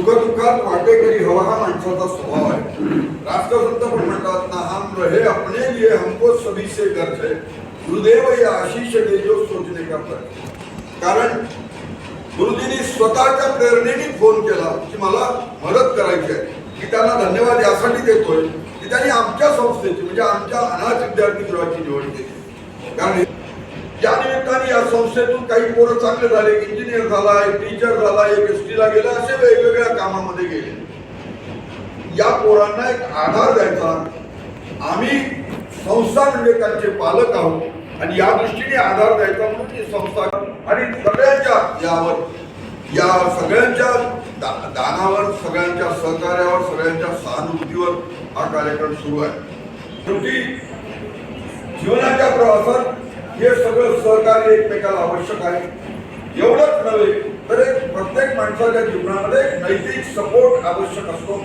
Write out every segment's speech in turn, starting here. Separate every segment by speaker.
Speaker 1: सुखदुःखात वाटेकरी हवा हा माणसाचा स्वभाव आहे. राष्ट्रसंत पण म्हणतात ना, हम रहे अपने लिए हमको सभी से गर्ज है, गुरुदेव या आशीष दे जो सोचने का फर्क. कारण गुरुजींनी स्वतःच्या प्रेरणेने फोन केला की मला मदत करायची आहे. की त्यांना धन्यवाद यासाठी देतोय की त्यांनी आमच्या संस्थेची म्हणजे आमच्या अनाथ विद्यार्थी गृहाची निवड केली. कारण या निमित्ताने या संस्थेतून काही पोरं चांगले झाले, इंजिनियर झाला, एक टीचर झाला, एक एसटी ला गेला, असे वेगवेगळ्या कामामध्ये गेले. या पोरांना एक आधार द्यायचा. आम्ही संस्था म्हणजे त्यांचे पालक आहोत आणि या दृष्टीने आधार द्यायचा म्हणून ही संस्था आणि सगळ्यांच्या या सगळ्यांच्या दानावर, सगळ्यांच्या सहकार्यावर, सगळ्यांच्या सहानुभूतीवर हा कार्यक्रम सुरू आहे. शेवटी जीवनाच्या प्रवासात हे सगळं सहकार्य एकमेकाला आवश्यक आहे. एवढंच नव्हे तर प्रत्येक माणसाच्या जीवनामध्ये नैतिक सपोर्ट आवश्यक असतो.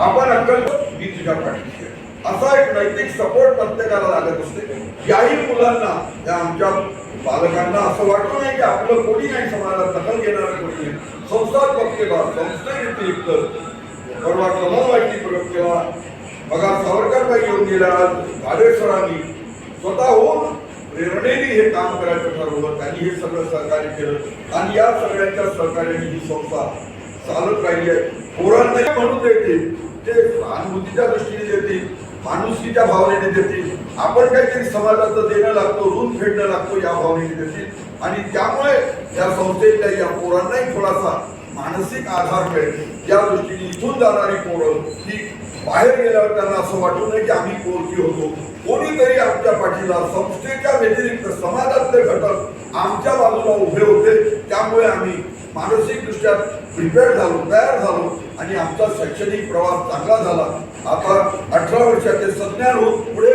Speaker 1: आपण अक्कल मी तुझ्या पाठीशी आहे असा एक नैतिक सपोर्ट प्रत्येकाला लागत असते. याही मुलांना, या आमच्या पालकांना असं वाटू नये की आपलं कोणी नाही, समाजात दखल घेणारं कोणी नाही. संस्थात्मक केला, संस्थेव्यतिरिक्त परवा कमलबाईंनी प्रयोग केला, बघा सावरकरबाई येऊन गेल्या, भालेश्वरांनी स्वतःहून प्रेरणेने हे काम करायचं ठरवलं. त्यांनी हे सगळं सहकार्य केलं आणि या सगळ्यांच्या सहकार्याने ही संस्था चालत राहिली आहे. पोरांना म्हणून देतील, ते सहानुभूतीच्या दृष्टीने देतील, माणुसकीच्या भावनेने देतील, आपण काहीतरी समाजाचं देणं लागतो, ऋण फेडणं लागतो या भावनेने देतील. आणि त्यामुळे या संस्थेतल्या या पोरांनाही थोडासा मानसिक आधार मिळेल. या दृष्टीने इथून जाणारी पोरं ही बाहेर गेल्यावर त्यांना असं वाटू नये की आम्ही पोरकी होतो. कोणीतरी आमच्या पाठीला, संस्थेच्या व्यतिरिक्त समाजातले घटक आमच्या बाजूला उभे होते. त्यामुळे आम्ही मानसिकदृष्ट्या प्रिपेअर झालो, तयार झालो आणि आमचा शैक्षणिक प्रवास चांगला झाला. आता 18 वर्षाचे सज्ञान होऊन पुढे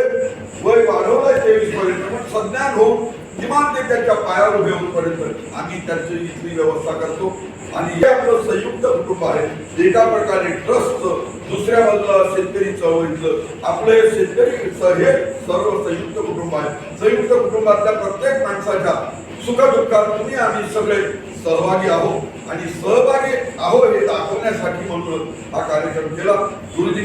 Speaker 1: वय वाढवलंय 23 पर्यंत, पण सज्ञान होऊन किमान ते त्यांच्या पायावर उभे होईपर्यंत आम्ही त्यांची इथली व्यवस्था करतो. आणि हे आपलं संयुक्त कुटुंब आहे. एका प्रकारे ट्रस्टचं, दुसऱ्या बाजूला शेतकरी चळवळीचं, आपलं हे शेतकरी हे सर्व संयुक्त कुटुंब आहे. संयुक्त कुटुंबातल्या प्रत्येक माणसाच्या सुखदुःखात तुम्ही आम्ही सगळे सहभागी आहोत आणि सहभागी आहोत हे दाखवण्यासाठी म्हणून हा कार्यक्रम केला. गुरुजी